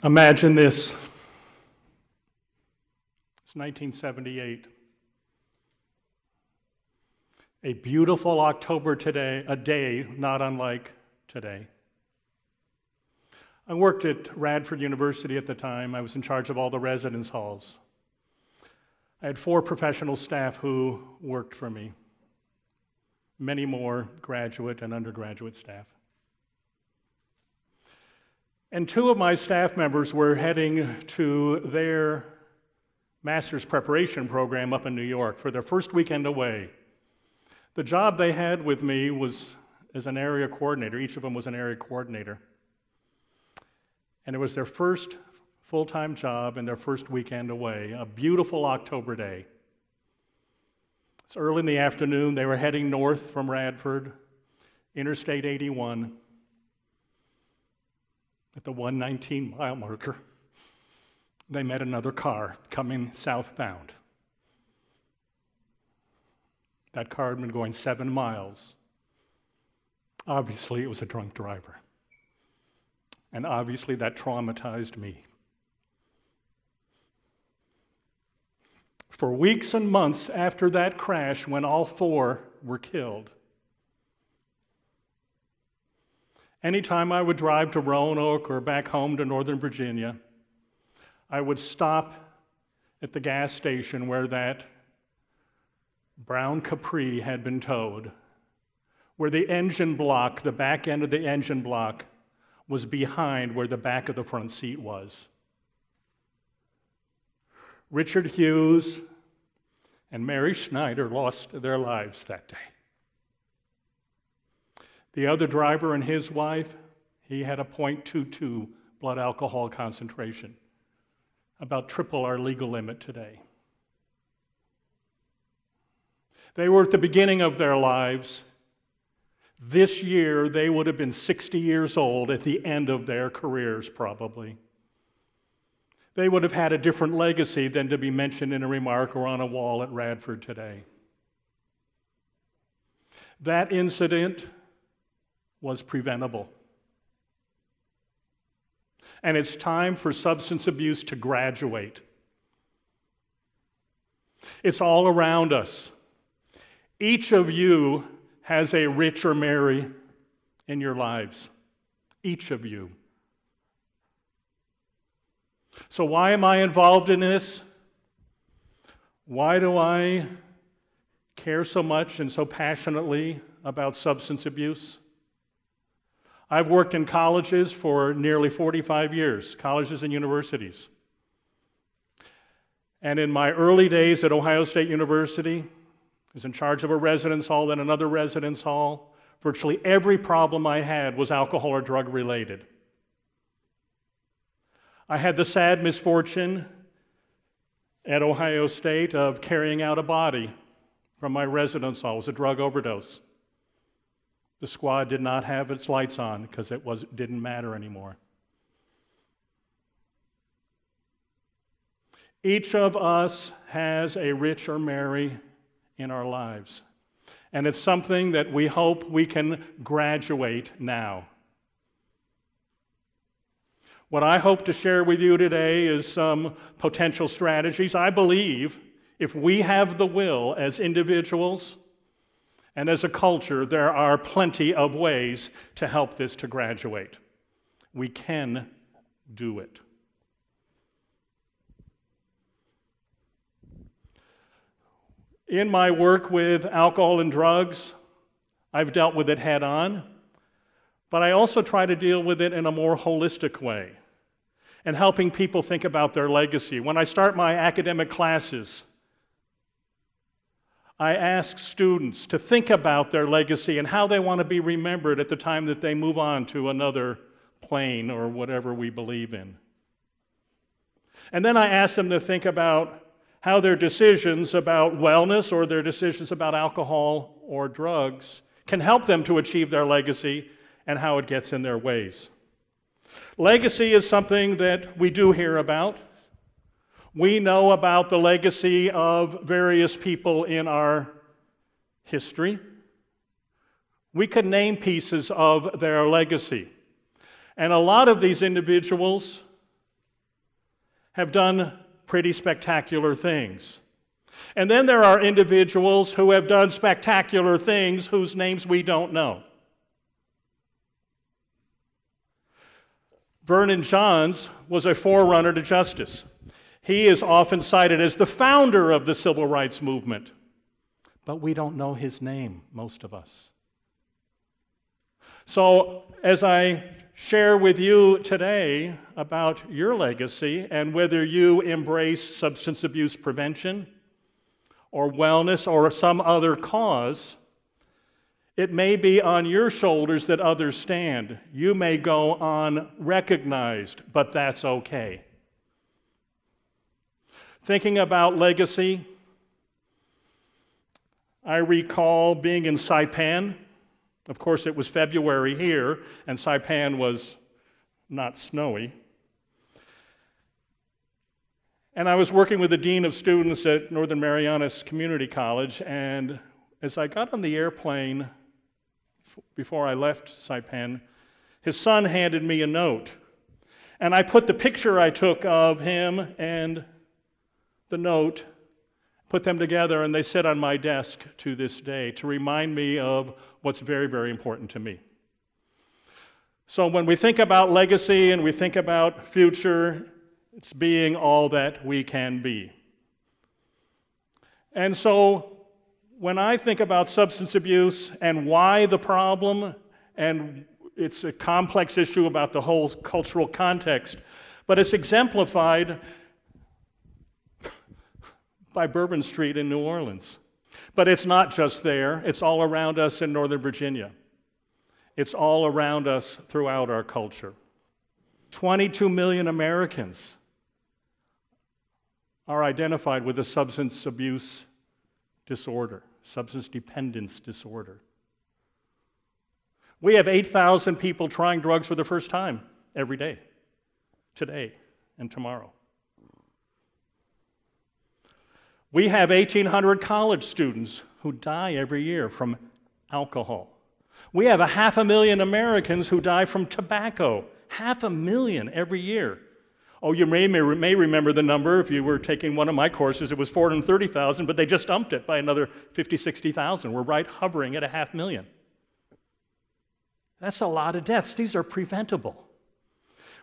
Imagine this. It's 1978. A beautiful October today, a day not unlike today. I worked at Radford University at the time. I was in charge of all the residence halls. I had 4 professional staff who worked for me, many more graduate and undergraduate staff. And 2 of my staff members were heading to their master's preparation program up in New York for their first weekend away. The job they had with me was as an area coordinator. Each of them was an area coordinator. And it was their first full-time job and their first weekend away, a beautiful October day. It's early in the afternoon. They were heading north from Radford, Interstate 81. At the 119-mile marker, they met another car coming southbound. That car had been going 7 miles. Obviously, it was a drunk driver. And obviously, that traumatized me. For weeks and months after that crash, when all 4 were killed, anytime I would drive to Roanoke or back home to Northern Virginia, I would stop at the gas station where that brown Capri had been towed, where the engine block, the back end of the engine block, was behind where the back of the front seat was. Richard Hughes and Mary Schneider lost their lives that day. The other driver and his wife, he had a .22 blood alcohol concentration, about triple our legal limit today. They were at the beginning of their lives. This year, they would have been 60 years old at the end of their careers, probably. They would have had a different legacy than to be mentioned in a remark or on a wall at Radford today. That incident was preventable. And it's time for substance abuse to graduate. It's all around us. Each of you has a Rich or Mary in your lives. Each of you. So why am I involved in this? Why do I care so much and so passionately about substance abuse? I've worked in colleges for nearly 45 years, colleges and universities. And in my early days at Ohio State University, I was in charge of a residence hall, then another residence hall. Virtually every problem I had was alcohol or drug related. I had the sad misfortune at Ohio State of carrying out a body from my residence hall. It was a drug overdose. The squad did not have its lights on because it didn't matter anymore. Each of us has a Rich or Mary in our lives. And it's something that we hope we can graduate now. What I hope to share with you today is some potential strategies. I believe if we have the will as individuals and as a culture, there are plenty of ways to help this to graduate. We can do it. In my work with alcohol and drugs, I've dealt with it head on, but I also try to deal with it in a more holistic way and helping people think about their legacy. When I start my academic classes, I ask students to think about their legacy and how they want to be remembered at the time that they move on to another plane or whatever we believe in. And then I ask them to think about how their decisions about wellness or their decisions about alcohol or drugs can help them to achieve their legacy and how it gets in their ways. Legacy is something that we do hear about. We know about the legacy of various people in our history. We could name pieces of their legacy. And a lot of these individuals have done pretty spectacular things. And then there are individuals who have done spectacular things whose names we don't know. Vernon Johns was a forerunner to justice. He is often cited as the founder of the civil rights movement, but we don't know his name, most of us. So, as I share with you today about your legacy and whether you embrace substance abuse prevention or wellness or some other cause, it may be on your shoulders that others stand. You may go unrecognized, but that's okay. Thinking about legacy, I recall being in Saipan. Of course, it was February here, and Saipan was not snowy. And I was working with the dean of students at Northern Marianas Community College, and as I got on the airplane before I left Saipan, his son handed me a note. And I put the picture I took of him and the note, put them together, and they sit on my desk to this day to remind me of what's very, very important to me. So when we think about legacy and we think about future, it's being all that we can be. And so when I think about substance abuse and why the problem, and it's a complex issue about the whole cultural context, but it's exemplified by Bourbon Street in New Orleans. But it's not just there, it's all around us in Northern Virginia. It's all around us throughout our culture. 22 million Americans are identified with a substance abuse disorder, substance dependence disorder. We have 8,000 people trying drugs for the first time every day, today and tomorrow. We have 1,800 college students who die every year from alcohol. We have 500,000 Americans who die from tobacco, 500,000 every year. Oh, you may remember the number if you were taking one of my courses. It was 430,000, but they just upped it by another 50, 60,000. We're right hovering at 500,000. That's a lot of deaths. These are preventable.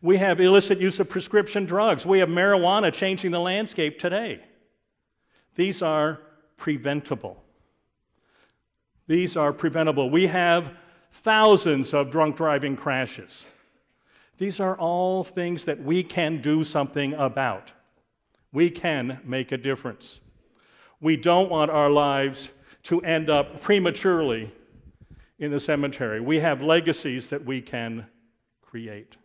We have illicit use of prescription drugs. We have marijuana changing the landscape today. These are preventable. These are preventable. We have thousands of drunk driving crashes. These are all things that we can do something about. We can make a difference. We don't want our lives to end up prematurely in the cemetery. We have legacies that we can create.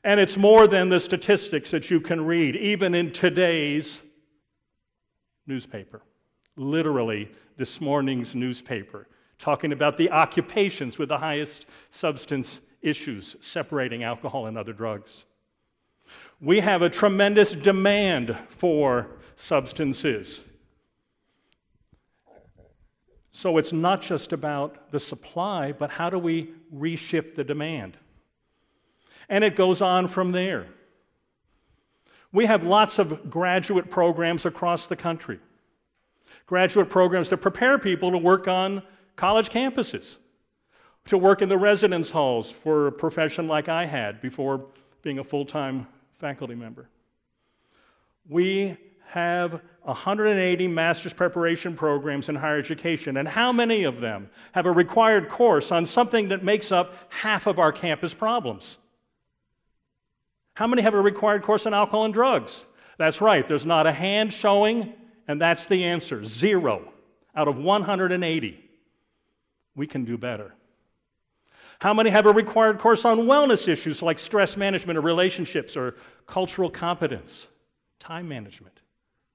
And it's more than the statistics that you can read, even in today's newspaper. Literally, this morning's newspaper, talking about the occupations with the highest substance issues, separating alcohol and other drugs. We have a tremendous demand for substances. So it's not just about the supply, but how do we reshift the demand? And it goes on from there. We have lots of graduate programs across the country. Graduate programs that prepare people to work on college campuses, to work in the residence halls for a profession like I had before being a full-time faculty member. We have 180 master's preparation programs in higher education, and how many of them have a required course on something that makes up half of our campus problems? How many have a required course on alcohol and drugs? That's right, there's not a hand showing, and that's the answer, 0 out of 180. We can do better. How many have a required course on wellness issues like stress management or relationships or cultural competence, time management?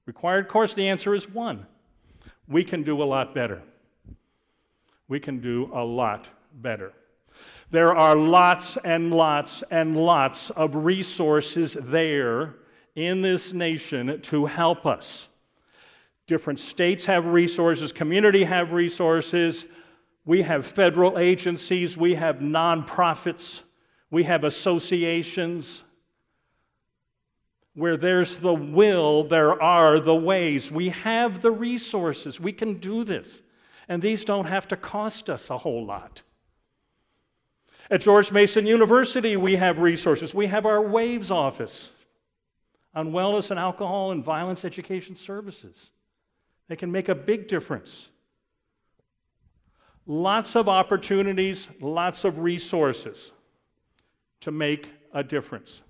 Required course, the answer is 1. We can do a lot better. We can do a lot better. There are lots and lots and lots of resources there in this nation to help us. Different states have resources, community have resources, we have federal agencies, we have nonprofits, We have associations. Where there's the will, there are the ways. We have the resources. We can do this. And these don't have to cost us a whole lot. At George Mason University, we have resources. We have our WAVES office on wellness and alcohol and violence education services. They can make a big difference. Lots of opportunities, lots of resources to make a difference.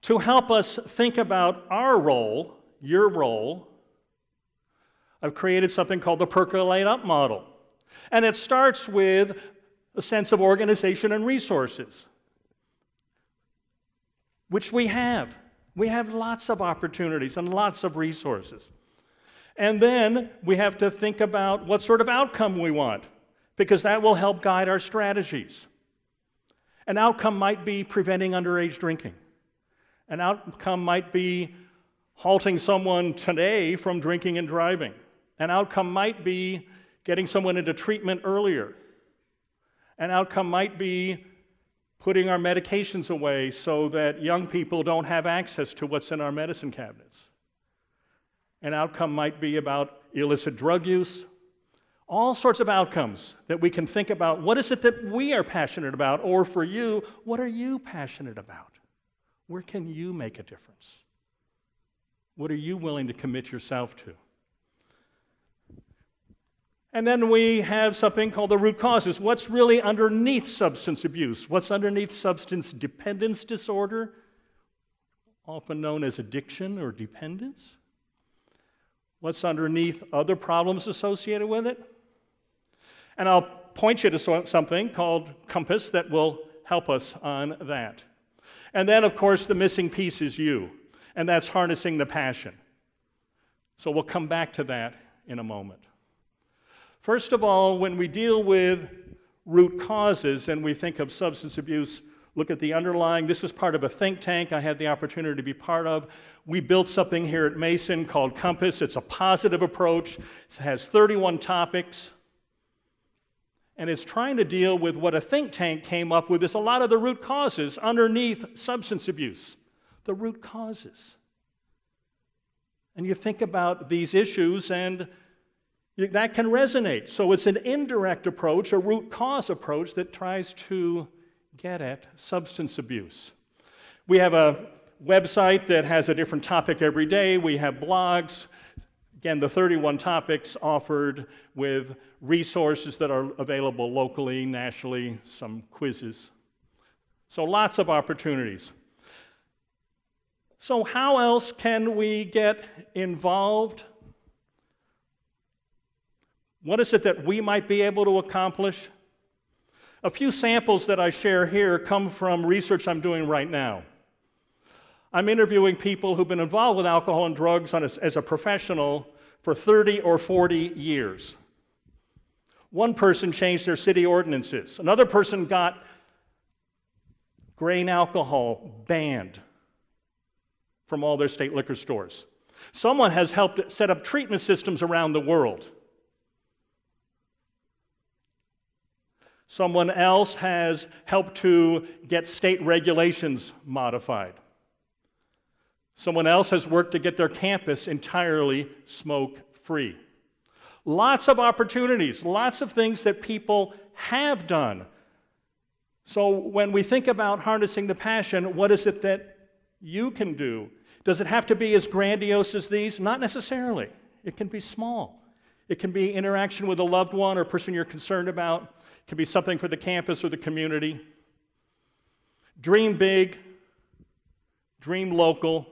To help us think about our role, your role, I've created something called the percolate-up model. And it starts with a sense of organization and resources, which we have. We have lots of opportunities and lots of resources. And then we have to think about what sort of outcome we want, because that will help guide our strategies. An outcome might be preventing underage drinking. An outcome might be halting someone today from drinking and driving. An outcome might be getting someone into treatment earlier. An outcome might be putting our medications away so that young people don't have access to what's in our medicine cabinets. An outcome might be about illicit drug use. All sorts of outcomes that we can think about. What is it that we are passionate about? Or for you, what are you passionate about? Where can you make a difference? What are you willing to commit yourself to? And then we have something called the root causes. What's really underneath substance abuse? What's underneath substance dependence disorder, often known as addiction or dependence? What's underneath other problems associated with it? And I'll point you to something called Compass that will help us on that. And then, of course, the missing piece is you, and that's harnessing the passion. So we'll come back to that in a moment. First of all, when we deal with root causes and we think of substance abuse, look at the underlying. This was part of a think tank I had the opportunity to be part of. We built something here at Mason called Compass. It's a positive approach. It has 31 topics. And it's trying to deal with what a think tank came up with is a lot of the root causes underneath substance abuse. The root causes. And you think about these issues and that can resonate. So it's an indirect approach, a root cause approach that tries to get at substance abuse. We have a website that has a different topic every day. We have blogs. Again, the 31 topics offered with resources that are available locally, nationally, some quizzes. So lots of opportunities. So how else can we get involved? What is it that we might be able to accomplish? A few samples that I share here come from research I'm doing right now. I'm interviewing people who've been involved with alcohol and drugs as a professional for 30 or 40 years. One person changed their city ordinances. Another person got grain alcohol banned from all their state liquor stores. Someone has helped set up treatment systems around the world. Someone else has helped to get state regulations modified. Someone else has worked to get their campus entirely smoke-free. Lots of opportunities, lots of things that people have done. So when we think about harnessing the passion, what is it that you can do? Does it have to be as grandiose as these? Not necessarily. It can be small. It can be interaction with a loved one or person you're concerned about. It can be something for the campus or the community. Dream big. Dream local.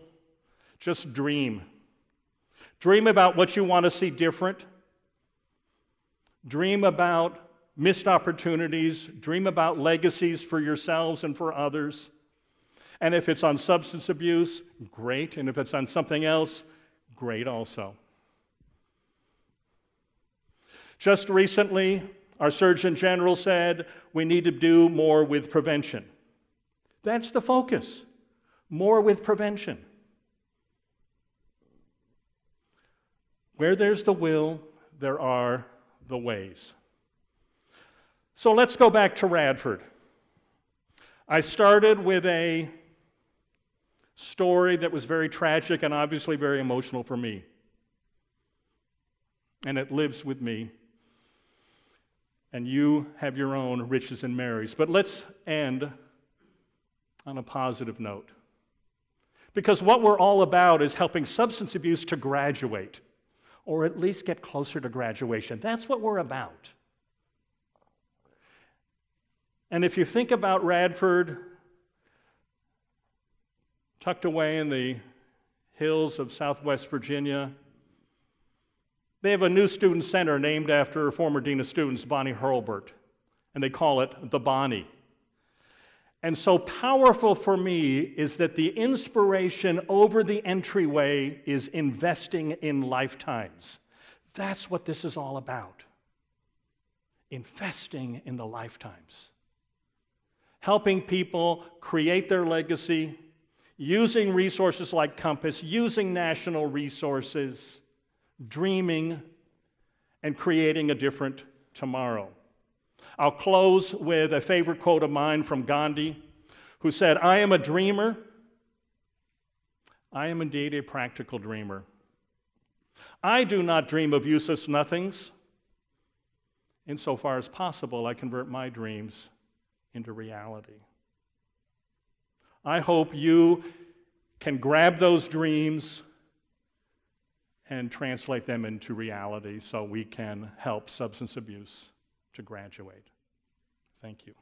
Just dream. Dream about what you want to see different. Dream about missed opportunities. Dream about legacies for yourselves and for others. And if it's on substance abuse, great. And if it's on something else, great also. Just recently, our Surgeon General said we need to do more with prevention. That's the focus. More with prevention. Where there's the will, there are the ways. So let's go back to Radford. I started with a story that was very tragic and obviously very emotional for me. And it lives with me. And you have your own Riches and Marys. But let's end on a positive note. Because what we're all about is helping substance abuse to graduate, or at least get closer to graduation. That's what we're about. And if you think about Radford, tucked away in the hills of Southwest Virginia, they have a new student center named after former dean of students, Bonnie Hurlburt, and they call it the Bonnie. And so powerful for me is that the inspiration over the entryway is investing in lifetimes. That's what this is all about. Investing in the lifetimes. Helping people create their legacy, using resources like Compass, using national resources, dreaming, and creating a different tomorrow. I'll close with a favorite quote of mine from Gandhi, who said, "I am a dreamer. I am indeed a practical dreamer. I do not dream of useless nothings. Insofar as possible, I convert my dreams into reality." I hope you can grab those dreams and translate them into reality so we can help substance abuse to graduate. Thank you.